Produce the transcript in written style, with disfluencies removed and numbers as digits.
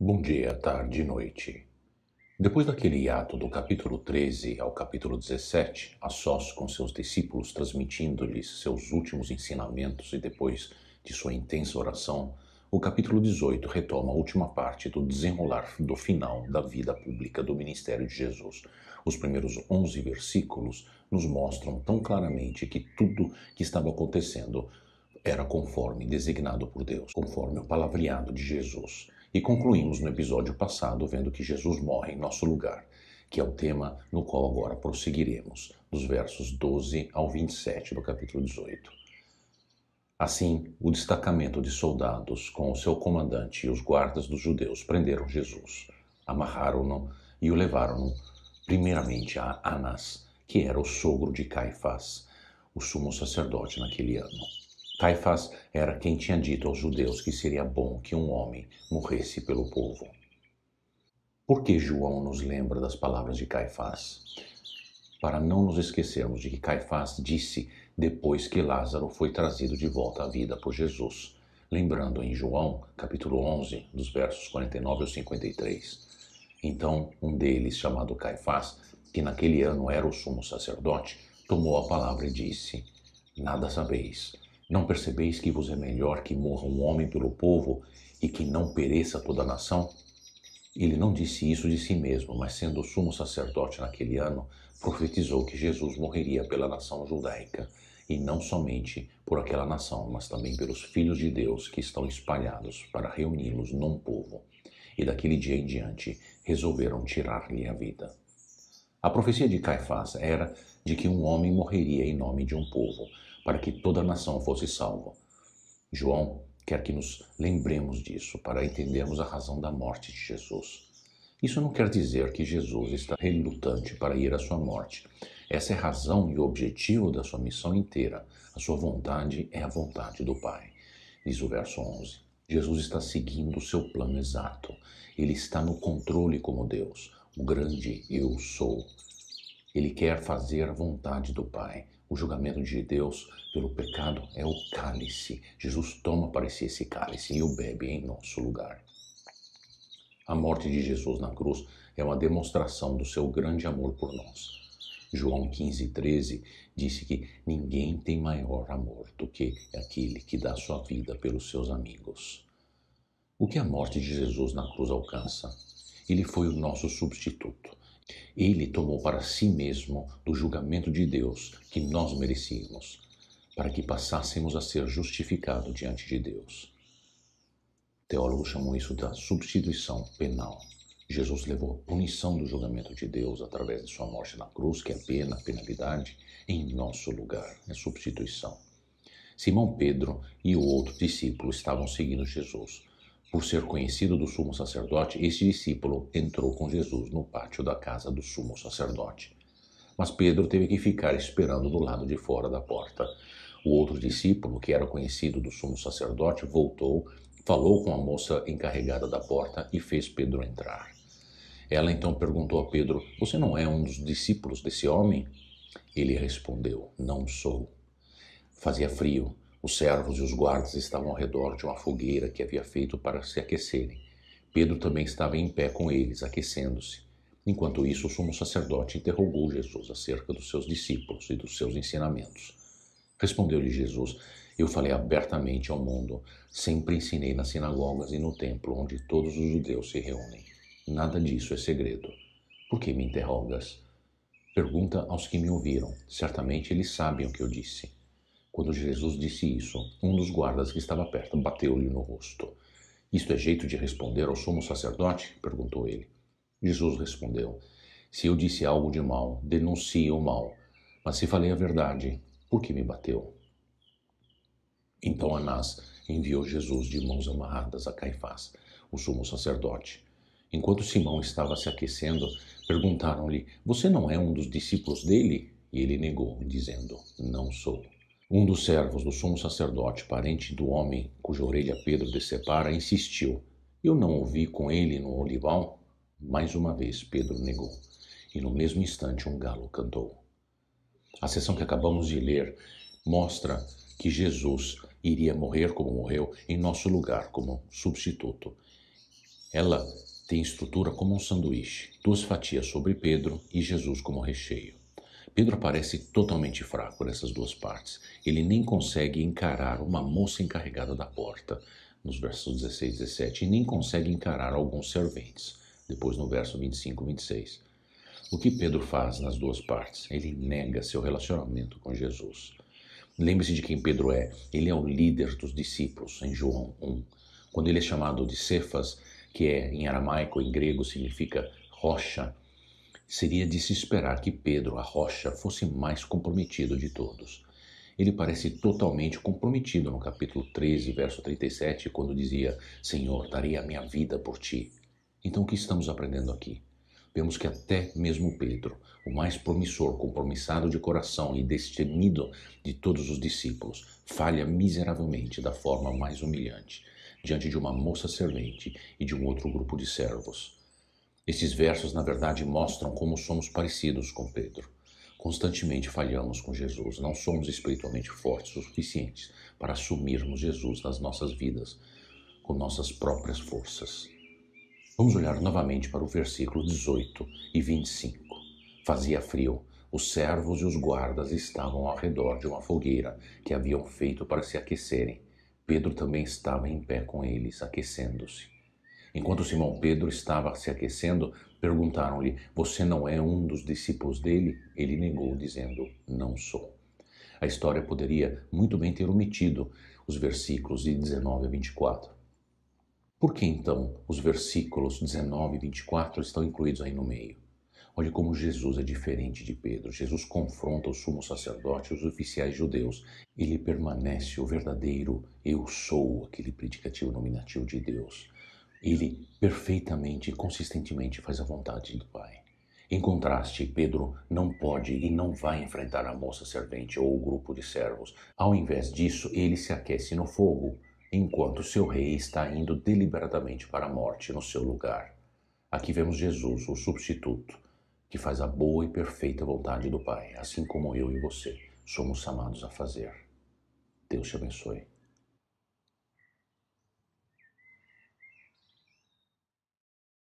Bom dia, tarde e noite. Depois daquele hiato do capítulo 13 ao capítulo 17, a sós com seus discípulos, transmitindo-lhes seus últimos ensinamentos e depois de sua intensa oração, o capítulo 18 retoma a última parte do desenrolar do final da vida pública do ministério de Jesus. Os primeiros 11 versículos nos mostram tão claramente que tudo que estava acontecendo era conforme designado por Deus, conforme o palavreado de Jesus. E concluímos no episódio passado vendo que Jesus morre em nosso lugar, que é o tema no qual agora prosseguiremos, dos versos 12 ao 27 do capítulo 18. Assim, o destacamento de soldados com o seu comandante e os guardas dos judeus prenderam Jesus, amarraram-no e o levaram primeiramente a Anás, que era o sogro de Caifás, o sumo sacerdote naquele ano. Caifás era quem tinha dito aos judeus que seria bom que um homem morresse pelo povo. Por que João nos lembra das palavras de Caifás? Para não nos esquecermos de que Caifás disse depois que Lázaro foi trazido de volta à vida por Jesus. Lembrando em João, capítulo 11, dos versos 49 ao 53. Então, um deles, chamado Caifás, que naquele ano era o sumo sacerdote, tomou a palavra e disse: Nada sabeis. Não percebeis que vos é melhor que morra um homem pelo povo e que não pereça toda a nação? Ele não disse isso de si mesmo, mas sendo sumo sacerdote naquele ano, profetizou que Jesus morreria pela nação judaica, e não somente por aquela nação, mas também pelos filhos de Deus que estão espalhados para reuni-los num povo. E daquele dia em diante resolveram tirar-lhe a vida. A profecia de Caifás era de que um homem morreria em nome de um povo, para que toda a nação fosse salva. João quer que nos lembremos disso para entendermos a razão da morte de Jesus. Isso não quer dizer que Jesus está relutante para ir à sua morte. Essa é a razão e o objetivo da sua missão inteira. A sua vontade é a vontade do Pai, diz o verso 11. Jesus está seguindo o seu plano exato. Ele está no controle como Deus, o grande Eu Sou. Ele quer fazer a vontade do Pai. O julgamento de Deus pelo pecado é o cálice. Jesus toma para si esse cálice e o bebe em nosso lugar. A morte de Jesus na cruz é uma demonstração do seu grande amor por nós. João 15:13 disse que ninguém tem maior amor do que aquele que dá sua vida pelos seus amigos. O que a morte de Jesus na cruz alcança? Ele foi o nosso substituto. Ele tomou para si mesmo do julgamento de Deus que nós merecíamos, para que passássemos a ser justificados diante de Deus. Teólogos chamam isso da substituição penal. Jesus levou a punição do julgamento de Deus através de sua morte na cruz, que é a penalidade, em nosso lugar, é substituição. Simão Pedro e o outro discípulo estavam seguindo Jesus. Por ser conhecido do sumo sacerdote, este discípulo entrou com Jesus no pátio da casa do sumo sacerdote. Mas Pedro teve que ficar esperando do lado de fora da porta. O outro discípulo, que era conhecido do sumo sacerdote, voltou, falou com a moça encarregada da porta e fez Pedro entrar. Ela então perguntou a Pedro: Você não é um dos discípulos desse homem? Ele respondeu: Não sou. Fazia frio. Os servos e os guardas estavam ao redor de uma fogueira que havia feito para se aquecerem. Pedro também estava em pé com eles, aquecendo-se. Enquanto isso, o sumo sacerdote interrogou Jesus acerca dos seus discípulos e dos seus ensinamentos. Respondeu-lhe Jesus: Eu falei abertamente ao mundo. Sempre ensinei nas sinagogas e no templo, onde todos os judeus se reúnem. Nada disso é segredo. Por que me interrogas? Pergunta aos que me ouviram. Certamente eles sabem o que eu disse. Quando Jesus disse isso, um dos guardas que estava perto bateu-lhe no rosto. Isto é jeito de responder ao sumo sacerdote? Perguntou ele. Jesus respondeu: Se eu disse algo de mal, denuncie o mal. Mas se falei a verdade, por que me bateu? Então Anás enviou Jesus de mãos amarradas a Caifás, o sumo sacerdote. Enquanto Simão estava se aquecendo, perguntaram-lhe: Você não é um dos discípulos dele? E ele negou, dizendo: Não sou. Um dos servos do sumo sacerdote, parente do homem cuja orelha Pedro decepara, insistiu: Eu não ouvi com ele no olival? Mais uma vez Pedro negou, e no mesmo instante um galo cantou. A seção que acabamos de ler mostra que Jesus iria morrer como morreu em nosso lugar como substituto. Ela tem estrutura como um sanduíche, duas fatias sobre Pedro e Jesus como recheio. Pedro parece totalmente fraco nessas duas partes. Ele nem consegue encarar uma moça encarregada da porta, nos versos 16 e 17, e nem consegue encarar alguns serventes, depois no verso 25 e 26. O que Pedro faz nas duas partes? Ele nega seu relacionamento com Jesus. Lembre-se de quem Pedro é. Ele é o líder dos discípulos, em João 1. Quando ele é chamado de Cefas, que em aramaico, em grego, significa rocha, seria de se esperar que Pedro, a rocha, fosse mais comprometido de todos. Ele parece totalmente comprometido no capítulo 13, verso 37, quando dizia: Senhor, darei a minha vida por ti. Então o que estamos aprendendo aqui? Vemos que até mesmo Pedro, o mais promissor, compromissado de coração e destemido de todos os discípulos, falha miseravelmente da forma mais humilhante, diante de uma moça servente e de um outro grupo de servos. Esses versos, na verdade, mostram como somos parecidos com Pedro. Constantemente falhamos com Jesus, não somos espiritualmente fortes o suficientes para assumirmos Jesus nas nossas vidas com nossas próprias forças. Vamos olhar novamente para o versículo 18 e 25. Fazia frio. Os servos e os guardas estavam ao redor de uma fogueira que haviam feito para se aquecerem. Pedro também estava em pé com eles, aquecendo-se. Enquanto Simão Pedro estava se aquecendo, perguntaram-lhe: Você não é um dos discípulos dele? Ele negou, dizendo: Não sou. A história poderia muito bem ter omitido os versículos de 19 a 24. Por que então os versículos 19 e 24 estão incluídos aí no meio? Olhe como Jesus é diferente de Pedro. Jesus confronta o sumo sacerdote e os oficiais judeus. Ele permanece o verdadeiro eu sou, aquele predicativo nominativo de Deus. Ele perfeitamente e consistentemente faz a vontade do Pai. Em contraste, Pedro não pode e não vai enfrentar a moça servente ou o grupo de servos. Ao invés disso, ele se aquece no fogo, enquanto seu rei está indo deliberadamente para a morte no seu lugar. Aqui vemos Jesus, o substituto, que faz a boa e perfeita vontade do Pai, assim como eu e você somos chamados a fazer. Deus te abençoe.